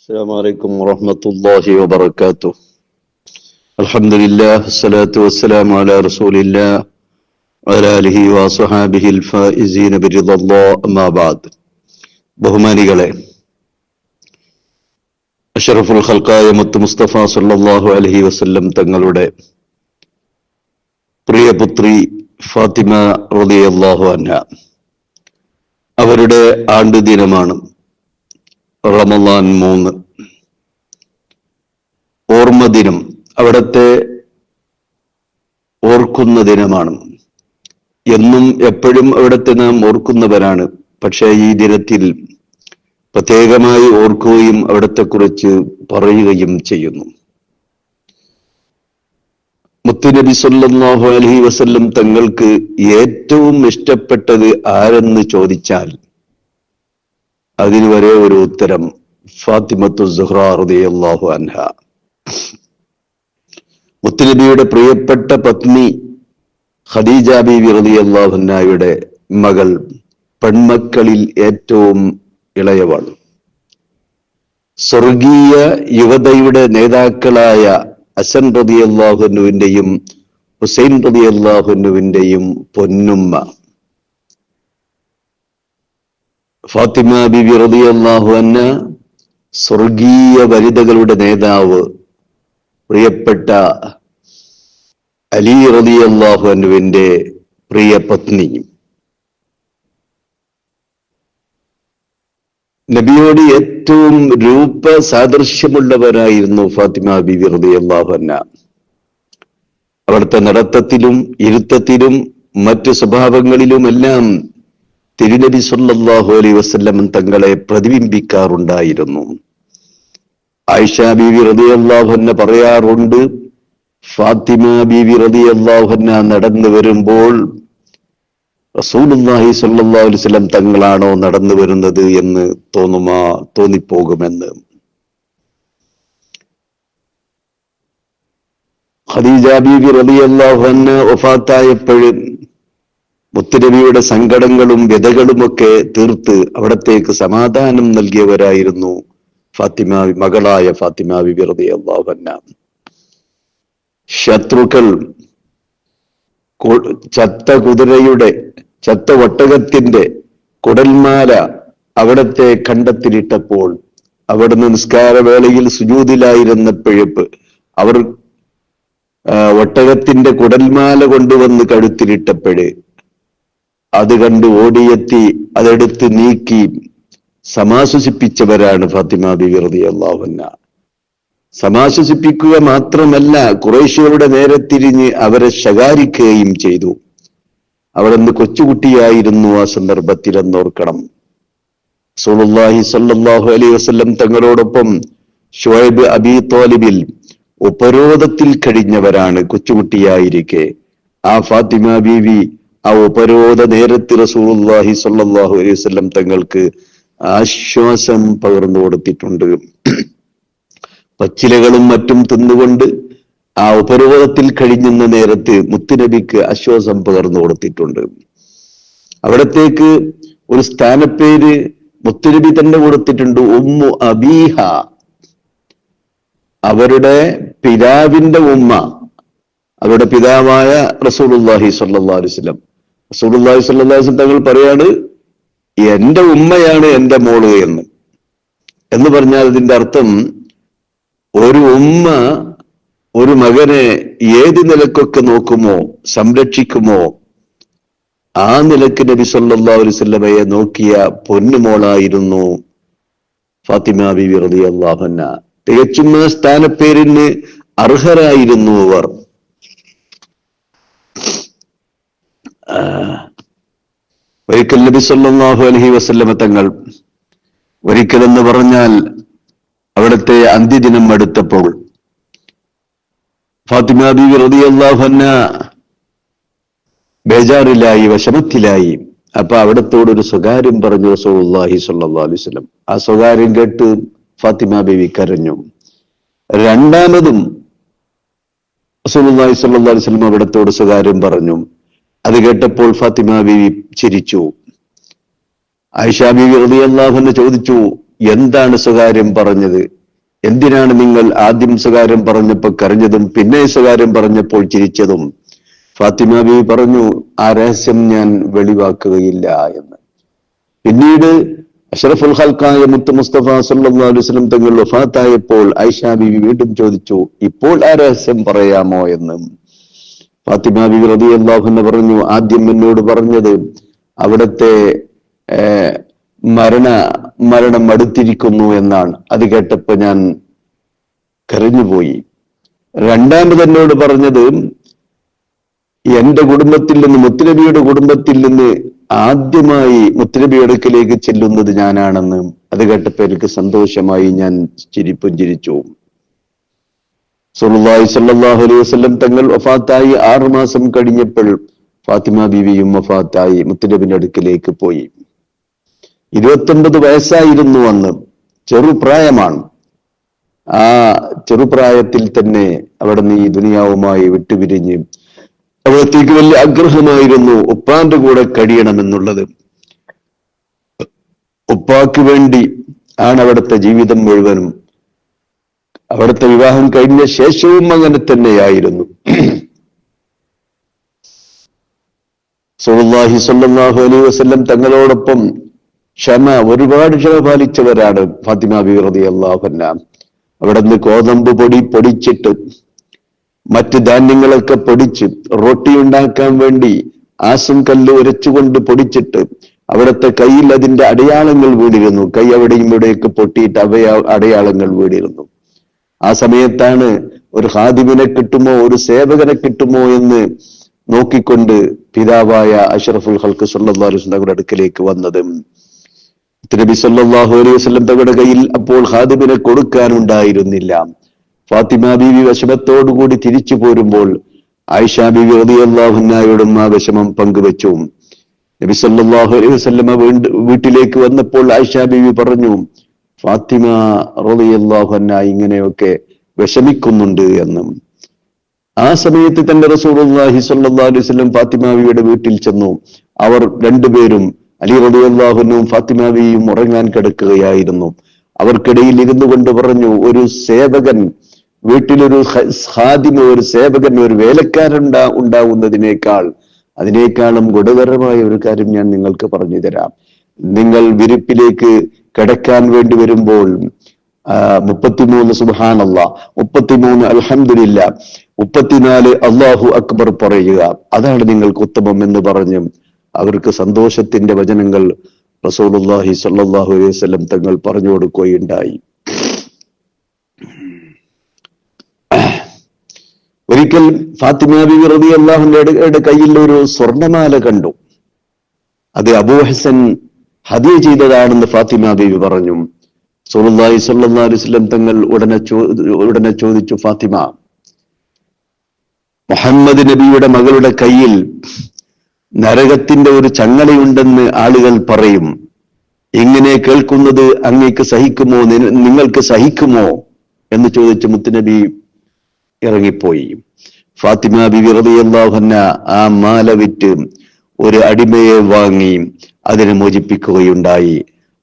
السلام عليكم ورحمة الله وبركاته. الحمد لله الصلاة والسلام على رسول الله وعلى آله وصحابه الفائزين برضا الله أما بعد. ബഹുമാനികളെ, അഷ്റഫുൽ ഖൽഖായ മുത്ത് മുസ്തഫ സല്ലല്ലാഹു അലൈഹി വസല്ലം തങ്ങളുടെ പ്രിയപുത്രി ഫാത്തിമ റളിയല്ലാഹു അൻഹ, അവരുടെ ആണ്ടുദിനമാണ് റമളാൻ 3. ഓർമ്മ ദിനം, അവിടത്തെ ഓർക്കുന്ന ദിനമാണ്. എന്നും എപ്പോഴും അവിടത്തെ നാം ഓർക്കുന്നവരാണ്. പക്ഷേ ഈ ദിനത്തിൽ പ്രത്യേകമായി ഓർക്കുകയും അവിടത്തെക്കുറിച്ച് പറയുകയും ചെയ്യുന്നു. മുത്തുനബി സല്ലല്ലാഹു അലൈഹി വസല്ലം തങ്ങൾക്ക് ഏറ്റവും ഇഷ്ടപ്പെട്ടത് ആരെന്ന് ചോദിച്ചാൽ അതിന് വരെ ഒരു ഉത്തരം, ഫാത്തിമത്തു സുഹ്റാ റളിയല്ലാഹു അൻഹ. മുത്തുനബിയുടെ പ്രിയപ്പെട്ട പത്നി ഖദീജ ബീവി റളിയല്ലാഹു അൻഹയുടെ മകൾ, പെൺമക്കളിൽ ഏറ്റവും ഇളയവൾ. സ്വർഗീയ യുവതയുടെ നേതാക്കളായ ഹസൻ റളിയല്ലാഹു അൻഹുവിന്റെയും ഹുസൈൻ റളിയല്ലാഹു അൻഹുവിന്റെയും പൊന്നുമ്മ ഫാത്തിമ ബീവി റളിയല്ലാഹു അൻഹ, സ്വർഗീയ വനിതകളുടെ നേതാവ് പ്രിയപ്പെട്ട അലി റളിയല്ലാഹു അൻഹുവിന്റെ പ്രിയ പത്നി. നബിയോട് ഏറ്റവും രൂപ സാദൃശ്യമുള്ളവരായിരുന്നു ഫാത്തിമ ബീവി റളിയല്ലാഹു അൻഹ. അവിടുത്തെ നടത്തത്തിലും ഇരുത്തത്തിലും മറ്റു സ്വഭാവങ്ങളിലുമെല്ലാം തിരുനബി സല്ലല്ലാഹു അലൈഹി വസല്ലം തങ്ങളെ പ്രതിബിംബിക്കാറുണ്ടായിരുന്നു. ആയിഷ ബീവി റളിയല്ലാഹു അൻഹ പറയാറുണ്ട്, ഫാത്തിമ ബീവി റളിയല്ലാഹു അൻഹ നടന്നു വരുമ്പോൾ റസൂലുള്ളാഹി സ്വല്ലല്ലാഹു അലൈഹി വസല്ലം തങ്ങളാണോ നടന്നു വരുന്നത് എന്ന് തോന്നിപ്പോകുമെന്ന്. ഖദീജ ബീവി റളിയല്ലാഹു അൻഹ വഫാത്തായപ്പോഴും മുത്തുനബിയുടെ സങ്കടങ്ങളും വ്യതകളുമൊക്കെ തീർത്ത് അവിടത്തേക്ക് സമാധാനം നൽകിയവരായിരുന്നു മകളായ ഫാത്തിമ ബീവി റളിയല്ലാഹു അൻഹ. ശത്രുക്കൾ ചത്ത ഒട്ടകത്തിന്റെ കുടൽമാല അവിടത്തെ കണ്ടത്തിലിട്ടപ്പോൾ, അവിടുന്ന് നിസ്കാരവേളയിൽ സുജൂദിലായിരുന്നപ്പോഴും അവർ ഒട്ടകത്തിന്റെ കുടൽമാല കൊണ്ടുവന്ന് കഴുത്തിലിട്ടപ്പോഴ് അത് കണ്ട് ഓടിയെത്തി അതെടുത്ത് നീക്കി സമാശ്വസിപ്പിച്ചവരാണ് ഫാത്തിമ ബീവി റളിയല്ലാഹു അൻഹ. സമാശ്വസിപ്പിക്കുക മാത്രമല്ല, ഖുറൈശികളുടെ നേരെ തിരിഞ്ഞ് അവരെ ശകാരിക്കുകയും ചെയ്തു. അവരന്ന് കൊച്ചുകുട്ടിയായിരുന്നു ആ സന്ദർഭത്തിൽ എന്നോർക്കണം. റസൂലുള്ളാഹി സ്വല്ലല്ലാഹു അലൈഹി വസല്ലം തങ്ങളോടൊപ്പം ശുഐബ് അബീ ത്വാലിബിൽ ഉപരോധത്തിൽ കഴിഞ്ഞവരാണ് കൊച്ചുകുട്ടിയായിരിക്കെ. ആ ഫാത്തിമ ബീവി ആ ഉപരോധ നേരത്ത് റസൂലുള്ളാഹി സ്വല്ലല്ലാഹു അലൈഹി വസല്ലം തങ്ങൾക്ക് ആശ്വാസം പകർന്നു കൊടുത്തിട്ടുണ്ട്. പച്ചിലകളും മറ്റും തിന്നുകൊണ്ട് ആ ഉപരോധത്തിൽ കഴിഞ്ഞുന്ന നേരത്ത് മുത്തുനബിക്ക് ആശ്വാസം പകർന്നു കൊടുത്തിട്ടുണ്ട്. അവിടത്തേക്ക് ഒരു സ്ഥാനപ്പേര് മുത്തുനബി തന്നെ കൊടുത്തിട്ടുണ്ട്, ഉമ്മു അബീഹ. അവരുടെ പിതാവിന്റെ ഉമ്മ, അവരുടെ പിതാവായ റസൂലുള്ളാഹി സ്വല്ലല്ലാഹു അലൈഹി വസല്ലം. റസൂലുള്ളാഹി സ്വല്ലല്ലാഹു അലൈഹി വസല്ലം തങ്ങൾ പറയാണ്, എന്റെ ഉമ്മയാണ് എന്റെ മോള് എന്ന് പറഞ്ഞാൽ അതിന്റെ അർത്ഥം, ഒരു ഉമ്മ ഒരു മകനെ ഏത് നിലക്കൊക്കെ നോക്കുമോ, സംരക്ഷിക്കുമോ, ആ നിലക്ക് നബി സല്ലല്ലാഹു അലൈഹി വസല്ലമയെ നോക്കിയ പൊന്നുമോളായിരുന്നു ഫാത്തിമ ബീവി റളിയല്ലാഹു അൻഹ. തികച്ചും സ്ഥാനപ്പേരിന് അർഹരായിരുന്നു അവർ. ഒരിക്കൽ നബി സല്ലല്ലാഹു അലൈഹി വസല്ലമ തങ്ങൾ, ഒരിക്കലെന്ന് പറഞ്ഞാൽ അവിടുത്തെ അന്ത്യദിനം അടുത്തപ്പോൾ, ഫാത്തിമ ബീവി റളിയല്ലാഹു അൻഹ ബേജാറിലായി, വിഷമത്തിലായി. അപ്പൊ അവിടത്തോടൊരു സ്വകാര്യം പറഞ്ഞു റസൂലുള്ളാഹി സ്വല്ലല്ലാഹു അലൈഹി വസല്ലം. ആ സ്വകാര്യം കേട്ട് ഫാത്തിമ ബീവി കരഞ്ഞു. രണ്ടാമതും റസൂലുള്ളാഹി സ്വല്ലല്ലാഹു അലൈഹി വസല്ലം അവിടത്തോട് സ്വകാര്യം പറഞ്ഞു. അത് കേട്ടപ്പോൾ ഫാത്തിമ ബീവി ചിരിച്ചു. ആയിഷ ബീവി റളിയല്ലാഹു അൻഹ ചോദിച്ചു, എന്താണ് സ്വകാര്യം പറഞ്ഞത്? എന്തിനാണ് നിങ്ങൾ ആദ്യം സ്വകാര്യം പറഞ്ഞപ്പോൾ കരഞ്ഞതും പിന്നെ സ്വകാര്യം പറഞ്ഞപ്പോൾ ചിരിച്ചതും? ഫാത്തിമ ബീവി പറഞ്ഞു, ആ രഹസ്യം ഞാൻ വെളിവാക്കുകയില്ല എന്ന്. പിന്നീട് അഷ്റഫുൽ ഖൽഖായ മുത്ത് മുസ്തഫ സല്ലല്ലാഹു അലൈഹി വസല്ലം തങ്ങൾ വഫാത്തായപ്പോൾ ആയിഷ ബീവി വീണ്ടും ചോദിച്ചു, ഇപ്പോൾ ആ രഹസ്യം പറയാമോ എന്ന്. ഫാത്തിമ ബീവി റളിയല്ലാഹു അൻഹ പറഞ്ഞു, ആദ്യം എന്നോട് പറഞ്ഞത് അവിടുത്തെ മരണം അടുത്തിരിക്കുന്നു എന്നാണ്. അത് കേട്ടപ്പോ ഞാൻ കരഞ്ഞുപോയി. രണ്ടാമത് എന്നോട് പറഞ്ഞത് എന്റെ കുടുംബത്തിൽ നിന്ന്, മുത്തുനബിയുടെ കുടുംബത്തിൽ നിന്ന് ആദ്യമായി മുത്തുനബിയുടെ അടുക്കലേക്ക് ചെല്ലുന്നത് ഞാനാണെന്ന്. അത് കേട്ടപ്പോ എനിക്ക് സന്തോഷമായി, ഞാൻ പുഞ്ചിരിച്ചു. റസൂലുള്ളാഹി സ്വല്ലല്ലാഹു അലൈഹി വസല്ലം തങ്ങൾ വഫാത്തായി 6 മാസം കഴിഞ്ഞപ്പോൾ ഫാത്തിമ ബീവിയും വഫാത്തായി മുത്തുനബിയുടെ അടുക്കലേക്ക് പോയി. 29 വയസ്സായിരുന്നു അന്ന്. ചെറുപ്രായമാണ്. ആ ചെറുപ്രായത്തിൽ തന്നെ അവിടെ നിന്ന് ഈ ദുനിയാവുമായി വിട്ടുപിരിഞ്ഞ് അവിടത്തേക്ക് വലിയ ആഗ്രഹമായിരുന്നു ഉപ്പാന്റെ കൂടെ കഴിയണമെന്നുള്ളത്. ഉപ്പാക്ക് വേണ്ടി ആണ് അവിടുത്തെ ജീവിതം മുഴുവനും. അവിടുത്തെ വിവാഹം കഴിഞ്ഞ ശേഷവും അങ്ങനെ തന്നെയായിരുന്നു. റസൂലുള്ളാഹി സ്വല്ലല്ലാഹു അലൈഹി വസല്ലം തങ്ങളോടൊപ്പം ഒരുപാട് ക്ഷമ പാലിച്ചവരാണ് ഫാത്തിമ ബീവി റളിയല്ലാഹു അൻഹ. അവിടെ നിന്ന് ഗോതമ്പ് പൊടി പൊടിച്ചിട്ട് മറ്റ് ധാന്യങ്ങളൊക്കെ പൊടിച്ച് റൊട്ടി ഉണ്ടാക്കാൻ വേണ്ടി ആസും കല്ല് ഉരച്ചുകൊണ്ട് പൊടിച്ചിട്ട് അവിടുത്തെ കയ്യിൽ അതിന്റെ അടയാളങ്ങൾ വീണിരുന്നു. കൈ അവിടെയും ഇവിടെയൊക്കെ പൊട്ടിയിട്ട് അടയാളങ്ങൾ വീണിരുന്നു. ആ സമയത്താണ് ഒരു ഖാദിമിനെ കിട്ടുമോ, ഒരു സേവകനെ കിട്ടുമോ എന്ന് നോക്കിക്കൊണ്ട് പിതാവായ അഷ്റഫുൽ ഖൽഖ് സല്ലല്ലാഹു അലൈഹി വസല്ലം അടുക്കലേക്ക് വന്നത്. നബി സല്ലല്ലാഹു അലൈഹി വസല്ലം തങ്ങളുടെ കയ്യിൽ അപ്പോൾ ഖാദിമിനെ കൊടുക്കാനുണ്ടായിരുന്നില്ല. ഫാത്തിമ ബീവി വിഷമത്തോടുകൂടി തിരിച്ചു പോരുമ്പോൾ ആയിഷ ബീവി റളിയല്ലാഹു അൻഹയോടും ആ വിഷമം പങ്കുവെച്ചു. നബി സല്ലല്ലാഹു അലൈഹി വസല്ലം വീട്ടിലേക്ക് വന്നപ്പോൾ ആയിഷ ബീവി പറഞ്ഞു, ഫാത്തിമ റളിയല്ലാഹു അൻഹ ഇങ്ങനെയൊക്കെ വിഷമിക്കുന്നുണ്ട് എന്ന്. ആ സമയത്ത് തന്നെ റസൂലുള്ളാഹി സ്വല്ലല്ലാഹു അലൈഹി വസല്ലം ഫാത്തിമ ബീവിയുടെ വീട്ടിൽ ചെന്നു. അവർ രണ്ടുപേരും, അലി റളിയല്ലാഹു അൻഹുവും ഫാത്തിമ ബീവിയും ഉറങ്ങാൻ കിടക്കുകയായിരുന്നു. അവർക്കിടയിൽ ഇരുന്നു കൊണ്ട് പറഞ്ഞു, ഒരു സേവകൻ, വീട്ടിലൊരു ഖാദിമ, ഒരു സേവകൻ, ഒരു വേലക്കാരൻ അതിനേക്കാളും ഗുണകരമായ ഒരു കാര്യം ഞാൻ നിങ്ങൾക്ക് പറഞ്ഞു തരാം. നിങ്ങൾ വിരിപ്പിലേക്ക് കിടക്കാൻ വേണ്ടി വരുമ്പോൾ 33 സുബ്ഹാനല്ലാഹ്, 33 അൽഹംദുലില്ലാ, 34 അല്ലാഹു അക്ബർ പറയുക. അതാണ് നിങ്ങൾക്ക് ഉത്തമം എന്ന് പറഞ്ഞു അവർക്ക് സന്തോഷത്തിന്റെ വചനങ്ങൾ റസൂലുള്ളാഹി സ്വല്ലല്ലാഹു അലൈഹി വസല്ലം തങ്ങൾ പറഞ്ഞു കൊടുക്കുകയുണ്ടായി. ഒരിക്കൽ ഫാത്തിമ ബീവി റളിയല്ലാഹു അൻഹയുടെ കയ്യിൽ ഒരു സ്വർണമാല കണ്ടു. അത് അബൂ ഹസൻ ഹദിയ ചെയ്തതാണെന്ന് ഫാത്തിമ ബീവി പറഞ്ഞു. റസൂലുള്ളാഹി സ്വല്ലല്ലാഹു അലൈഹി വസല്ലം തങ്ങൾ ഉടനെ ചോദിച്ചു, ഫാത്തിമ, മുഹമ്മദ് നബിയുടെ മകളുടെ കയ്യിൽ നരകത്തിന്റെ ഒരു ചങ്ങലയുണ്ടെന്ന് ആളുകൾ പറയും. ഇങ്ങനെ കേൾക്കുന്നത് അങ്ങേക്ക് സഹിക്കുമോ, നിങ്ങൾക്ക് സഹിക്കുമോ എന്ന് ചോദിച്ച് മുത്തുനബി ഇറങ്ങിപ്പോയി. ഫാത്തിമ ബിബി റളിയല്ലാഹു അൻഹ ആ മാല വിറ്റ് ഒരു അടിമയെ വാങ്ങി അതിനെ മോചിപ്പിക്കുകയുണ്ടായി.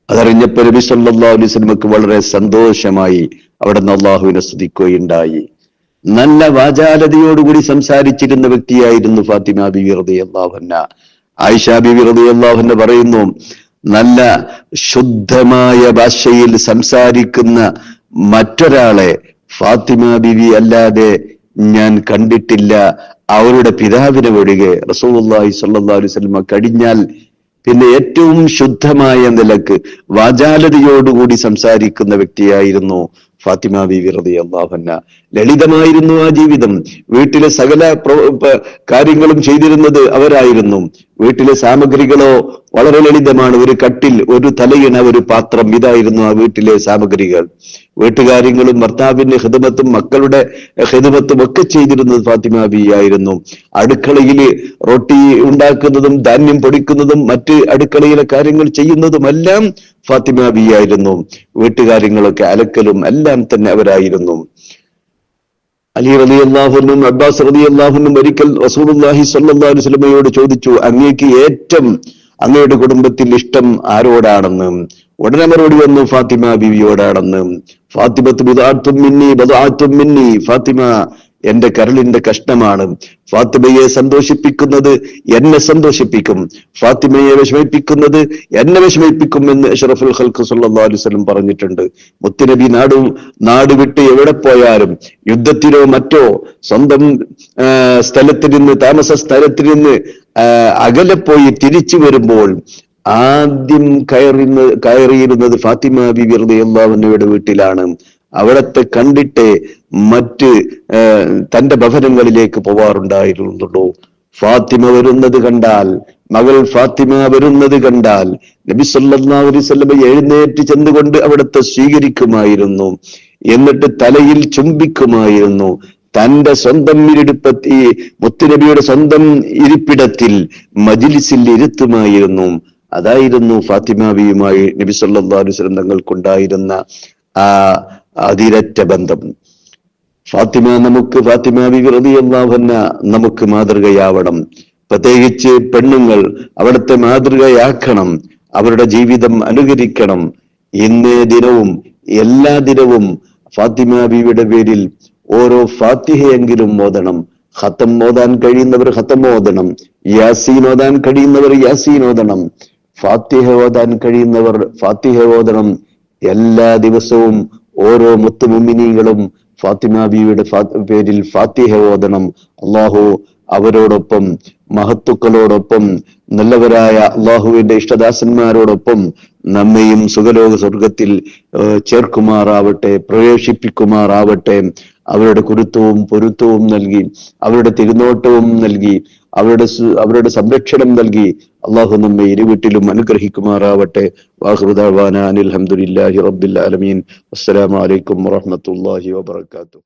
അതറിഞ്ഞപ്പോൾ നബി സല്ലല്ലാഹു അലൈഹി വസല്ലമക്ക് വളരെ സന്തോഷമായി. അവിടെ നിന്ന് അള്ളാഹുവിനെ സ്തുതിക്കുകയുണ്ടായി. നല്ല വാചാലതയോടുകൂടി സംസാരിച്ചിരുന്ന വ്യക്തിയായിരുന്നു ഫാത്തിമ ബിബി റളിയല്ലാഹു അൻഹ. ആയിഷ ബിബി റളിയല്ലാഹു അൻഹ പറയുന്നു, നല്ല ശുദ്ധമായ ഭാഷയിൽ സംസാരിക്കുന്ന മറ്റൊരാളെ ഫാത്തിമ ബിബി അല്ലാതെ ഞാൻ കണ്ടിട്ടില്ല, അവരുടെ പിതാവിനെ ഒഴികെ. റസൂലുള്ളാഹി സ്വല്ലല്ലാഹു അലൈഹി വസല്ലം കഴിഞ്ഞാൽ പിന്നെ ഏറ്റവും ശുദ്ധമായ നിലക്ക് വാചാലതയോടുകൂടി സംസാരിക്കുന്ന വ്യക്തിയായിരുന്നു ഫാത്തിമ ബീവി റളിയല്ലാഹു അൻഹ. ലളിതമായിരുന്നു ആ ജീവിതം. വീട്ടിലെ സകല കാര്യങ്ങളും ചെയ്തിരുന്നത് അവരായിരുന്നു. വീട്ടിലെ സാമഗ്രികളോ വളരെ ലളിതമാണ്. ഒരു കട്ടിൽ, ഒരു തലയിണ, ഒരു പാത്രം, ഇതായിരുന്നു ആ വീട്ടിലെ സാമഗ്രികൾ. വീട്ടുകാര്യങ്ങളും ഭർത്താവിന്റെ ഖിദ്മത്തും മക്കളുടെ ഖിദ്മത്തും ഒക്കെ ചെയ്തിരുന്നത് ഫാത്തിമ ബീവി ആയിരുന്നു. അടുക്കളയിൽ റൊട്ടി ഉണ്ടാക്കുന്നതും ധാന്യം പൊടിക്കുന്നതും മറ്റ് അടുക്കളയിലെ കാര്യങ്ങൾ ചെയ്യുന്നതുമെല്ലാം ഫാത്തിമ ബീവി ആയിരുന്നു. വീട്ടുകാര്യങ്ങളൊക്കെ അലക്കലും എല്ലാം തന്നെ അവരായിരുന്നു. അലി റളിയല്ലാഹു അൻഹും അബ്ബാസ് റളിയല്ലാഹു അൻഹും ഒരിക്കൽ റസൂലുള്ളാഹി സ്വല്ലല്ലാഹു അലൈഹി വസല്ലമയോട് ചോദിച്ചു, അങ്ങേക്ക് ഏറ്റവും അങ്ങയുടെ കുടുംബത്തിൽ ഇഷ്ടം ആരോടാണെന്ന്? ഉടനെ മറുപടി വന്നു ഫാത്തിമ ബീവിയോടാണെന്ന്. ഫാത്തിമത്ത് ബിദ്അത്തും മിന്നി ബദ്അത്തും മിന്നി, ഫാത്തിമ എന്റെ കരളിന്റെ കഷ്ണമാണ്. ഫാത്തിമയെ സന്തോഷിപ്പിക്കുന്നത് എന്നെ സന്തോഷിപ്പിക്കും, ഫാത്തിമയെ വിഷമിപ്പിക്കുന്നത് എന്നെ വിഷമിപ്പിക്കും എന്ന് അഷ്റഫുൽ ഖൽഖ് സല്ലല്ലാഹു അലൈഹി വസല്ലം പറഞ്ഞിട്ടുണ്ട്. മുത്തുനബി നാട് വിട്ട് എവിടെ പോയാലും, യുദ്ധത്തിനോ മറ്റോ, സ്വന്തം സ്ഥലത്തിൽ നിന്ന്, താമസ സ്ഥലത്തിൽ നിന്ന് അകലെ പോയി തിരിച്ചു വരുമ്പോൾ ആദ്യം കയറിയിരുന്നത് ഫാത്തിമ ബിബി റളിയല്ലാഹു അൻഹയുടെ വീട്ടിലാണ്. അവിടത്തെ കണ്ടിട്ട് മറ്റ് തന്റെ ഭവനങ്ങളിലേക്ക് പോവാറുണ്ടായിരുന്നുള്ളൂ. ഫാത്തിമ വരുന്നത് കണ്ടാൽ, മകൾ ഫാത്തിമ വരുന്നത് കണ്ടാൽ നബി സല്ലല്ലാഹു അലൈഹി വസല്ലം എഴുന്നേറ്റ് ചെന്നുകൊണ്ട് അവിടത്തെ സ്വീകരിക്കുമായിരുന്നു. എന്നിട്ട് തലയിൽ ചുംബിക്കുമായിരുന്നു. തന്റെ സ്വന്തം ഇരിപ്പിടത്തിൽ, മുത്തുനബിയുടെ സ്വന്തം ഇരിപ്പിടത്തിൽ മജ്ലിസിൽ ഇരുത്തുമായിരുന്നു. അതായിരുന്നു ഫാത്തിമ ബിയുമായി നബി സല്ലല്ലാഹു അലൈഹി വസല്ലം തങ്ങൾക്കുണ്ടായിരുന്ന ആ അതിരറ്റ ബന്ധം. ഫാത്തിമ ബിബി റളിയല്ലാഹു അൻഹ നമുക്ക് മാതൃകയാവണം. പ്രത്യേകിച്ച് പെണ്ണുങ്ങൾ അവിടുത്തെ മാതൃകയാക്കണം, അവരുടെ ജീവിതം അനുകരിക്കണം. ഇന്നേ ദിനവും എല്ലാ ദിനവും ഫാത്തിമ ബിയുടെ പേരിൽ ഓരോ ഫാത്തിഹയെങ്കിലും ഓതണം. ഖത്തം ഓതാൻ കഴിയുന്നവർ ഖത്തം ഓതണം, യാസീൻ ഓതാൻ കഴിയുന്നവർ യാസീൻ ഓതണം, ഫാത്തിഹ ഓതാൻ കഴിയുന്നവർ ഫാത്തിഹ ഓതണം. എല്ലാ ദിവസവും ഓരോ മുത്തുമുഅ്മിനീങ്ങളും ഫാത്തിമ ബീവിയുടെ പേരിൽ ഫാത്തിഹ ഓതണം. അള്ളാഹു അവരോടൊപ്പം, മഹത്തുക്കളോടൊപ്പം, നല്ലവരായ അള്ളാഹുവിന്റെ ഇഷ്ടദാസന്മാരോടൊപ്പം നമ്മയും സുഖലോക സ്വർഗത്തിൽ ചേർക്കുമാറാവട്ടെ, പ്രവേശിപ്പിക്കുമാറാവട്ടെ. അവരുടെ കുരുത്തവും പൊരുത്തവും നൽകി, അവരുടെ തിരുനോട്ടവും നൽകി, അവരുടെ സംരക്ഷണം നൽകി അള്ളാഹു നമ്മെ ഇരുവീട്ടിലും അനുഗ്രഹിക്കുമാറാവട്ടെ. വാഖിറു ദഅ്വാനാ അനിൽ ഹംദുലില്ലാഹി റബ്ബിൽ ആലമീൻ. അസ്സലാമു അലൈക്കും വറഹ്മത്തുള്ളാഹി വബറകാതുഹു.